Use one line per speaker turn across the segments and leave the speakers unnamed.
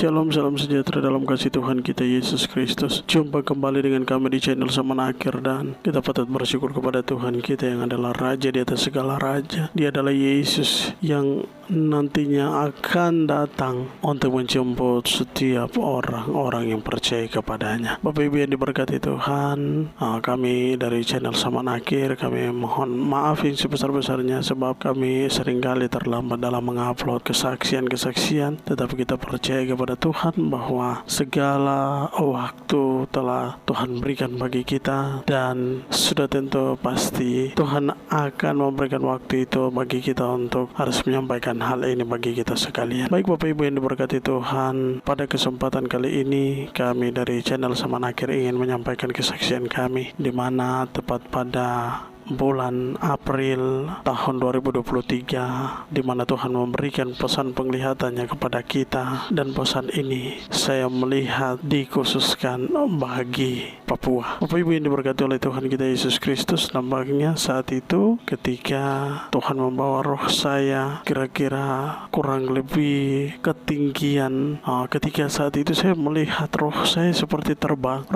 Shalom, salam sejahtera dalam kasih Tuhan kita Yesus Kristus. Jumpa kembali dengan kami di channel Zaman Akhir, dan kita patut bersyukur kepada Tuhan kita yang adalah Raja di atas segala Raja. Dia adalah Yesus yang nantinya akan datang untuk menjemput setiap orang-orang yang percaya kepadanya. Bapak Ibu yang diberkati Tuhan, kami dari channel Zaman Akhir, kami mohon maaf yang sebesar-besarnya sebab kami seringkali terlambat dalam mengupload kesaksian-kesaksian, tetapi kita percaya kepada Tuhan bahwa segala waktu telah Tuhan berikan bagi kita, dan sudah tentu pasti Tuhan akan memberikan waktu itu bagi kita untuk harus menyampaikan hal ini bagi kita sekalian. Baik Bapak Ibu yang diberkati Tuhan, pada kesempatan kali ini kami dari channel Zaman Akhir ingin menyampaikan kesaksian kami, di mana tepat pada bulan April tahun 2023, di mana Tuhan memberikan pesan penglihatannya kepada kita, dan pesan ini saya melihat dikhususkan bagi Papua. Bapak Ibu yang diberkati oleh Tuhan kita Yesus Kristus, nampaknya saat itu ketika Tuhan membawa roh saya kira-kira kurang lebih ketinggian, ketika saat itu saya melihat roh saya seperti terbang,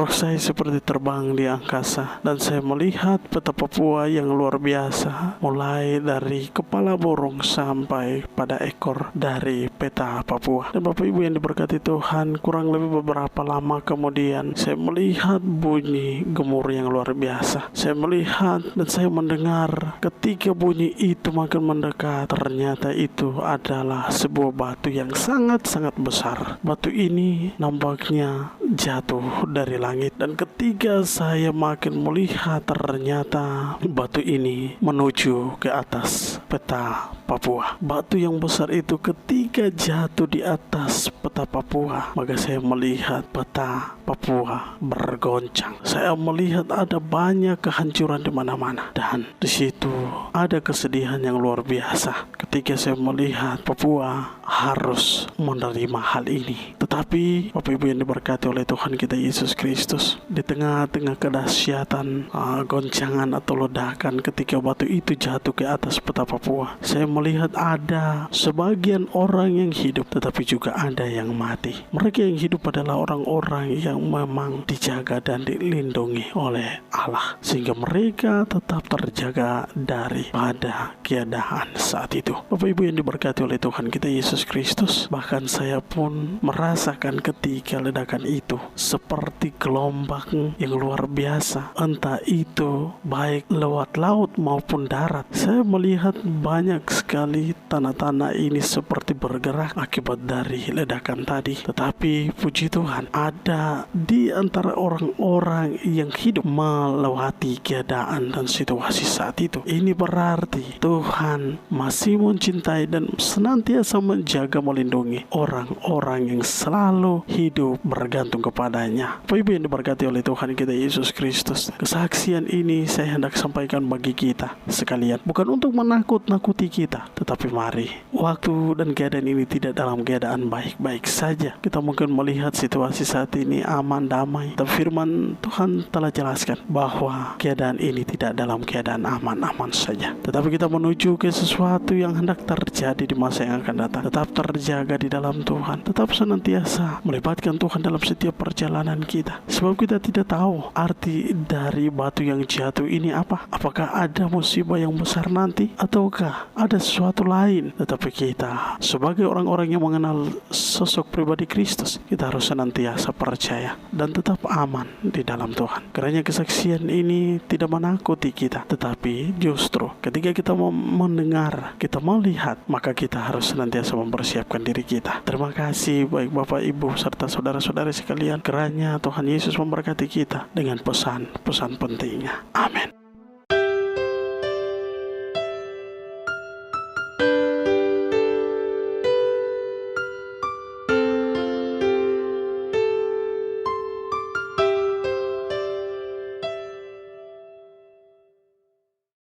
di angkasa, dan saya melihat peta Papua yang luar biasa, mulai dari kepala burung sampai pada ekor dari peta Papua. Dan Bapak Ibu yang diberkati Tuhan, kurang lebih beberapa lama kemudian saya melihat bunyi gemuruh yang luar biasa. Saya melihat dan saya mendengar ketika bunyi itu makin mendekat, ternyata itu adalah sebuah batu yang sangat-sangat besar. Batu ini nampaknya jatuh dari langit, dan ketika saya makin melihat, ternyata batu ini menuju ke atas peta Papua. Batu yang besar itu ketika jatuh di atas peta Papua, maka saya melihat peta Papua bergoncang. Saya melihat ada banyak kehancuran di mana-mana, dan di situ ada kesedihan yang luar biasa ketika saya melihat Papua harus menerima hal ini. Tetapi Bapak Ibu yang diberkati oleh Tuhan kita Yesus Kristus, di tengah-tengah kedahsyatan goncangan atau ledakan ketika batu itu jatuh ke atas peta Papua, saya melihat ada sebagian orang yang hidup, tetapi juga ada yang mati. Mereka yang hidup adalah orang-orang yang memang dijaga dan dilindungi oleh Allah, sehingga mereka tetap terjaga daripada keadaan saat itu. Bapak Ibu yang diberkati oleh Tuhan kita Yesus Kristus, bahkan saya pun merasakan ketika ledakan itu seperti gelombang yang luar biasa, entah itu baik lewat laut maupun darat. Saya melihat banyak sekali tanah-tanah ini seperti bergerak akibat dari ledakan tadi. Tetapi puji Tuhan, ada di antara orang-orang yang hidup melewati keadaan dan situasi saat itu. Ini berarti Tuhan masih mencintai dan senantiasa menjaga, melindungi orang-orang yang selalu hidup bergantung kepadanya. Bapak Ibu yang diberkati oleh Tuhan kita Yesus Kristus, kesaksian ini saya hendak sampaikan bagi kita sekalian, bukan untuk menakut-nakuti kita, tetapi mari, waktu dan keadaan ini tidak dalam keadaan baik-baik saja. Kita mungkin melihat situasi saat ini aman, damai, tapi firman Tuhan telah jelaskan bahwa keadaan ini tidak dalam keadaan aman-aman saja, tetapi kita menuju ke sesuatu yang hendak terjadi di masa yang akan datang. Tetap terjaga di dalam Tuhan, tetap senantiasa melibatkan Tuhan dalam setiap perjalanan kita, sebab kita tidak tahu arti dari batu yang jatuh ini apa. Apakah ada musibah yang besar nanti, ataukah ada sesuatu lain? Tetapi kita sebagai orang-orang yang mengenal sosok pribadi Kristus, kita harus senantiasa percaya dan tetap aman di dalam Tuhan. Karena kesaksian ini tidak menakuti kita, tetapi justru ketika kita mendengar, kita melihat, maka kita harus senantiasa mempersiapkan diri kita. Terima kasih baik Bapak Ibu serta saudara-saudari sekalian, kiranya Tuhan Yesus memberkati kita dengan pesan-pesan pentingnya. Amin.